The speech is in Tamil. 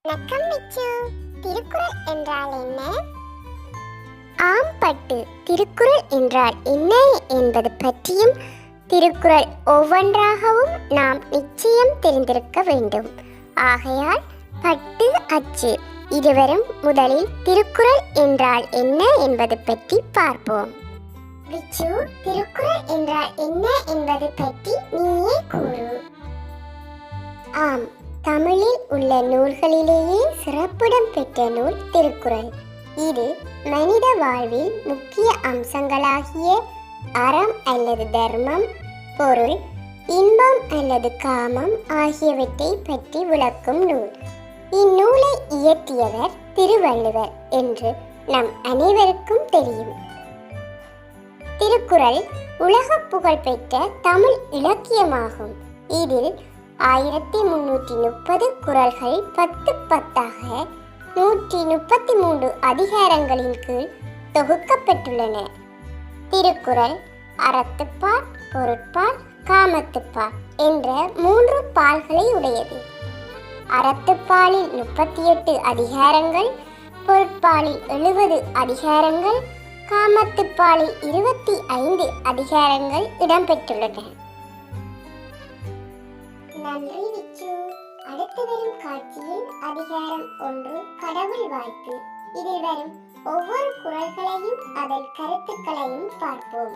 வணக்கம் மிச்சு. திருக்குறள் என்றால் என்ன? ஆம்பட்டு திருக்குறள் என்றால் என்ன என்பது பற்றியும் திருக்குறள் ஒவ்வொன்றாகவும் நாம் நிச்சயம் தெரிந்திருக்க வேண்டும். ஆகையால் பட்டு அச்சு இருவரும் முதலில் திருக்குறள் என்றால் என்ன என்பது பற்றி பார்ப்போம். விச்சு, திருக்குறள் என்றால் என்ன என்பது பற்றி நீயே கூறு. ஆம், தமிழில் உள்ள நூல்களிலேயே சிறப்பிடம் பெற்ற நூல் திருக்குறள். இது மனித வாழ்வில் முக்கிய அம்சங்களாகிய அறம் அல்லது தர்மம், பொருள், இன்பம் அல்லது காமம் ஆகியவற்றை பற்றி விளக்கும் நூல். இந்நூலை இயற்றியவர் திருவள்ளுவர் என்று நம் அனைவருக்கும் தெரியும். திருக்குறள் உலக புகழ் பெற்ற தமிழ் இலக்கியமாகும். இதில் 1330 குறள்கள் 10 133 அதிகாரங்களின் கீழ் தொகுக்கப்பட்டுள்ளன. திருக்குறள் அறத்துப்பால், பொருட்பால், காமத்துப்பால் என்ற 3 பால்களை உடையது. அறத்துப்பாலில் 38 அதிகாரங்கள், பொருட்பாலில் 70 அதிகாரங்கள், காமத்துப்பாலில் 25 அதிகாரங்கள் இடம்பெற்றுள்ளன. நன்றி விச்சு. அடுத்து வரும் காட்சியில் அதிகாரம் 1 கடவுள் வாழ்த்து. இதில் வரும் ஒவ்வொரு குறள்களையும் அதன் கருத்துக்களையும் பார்ப்போம்.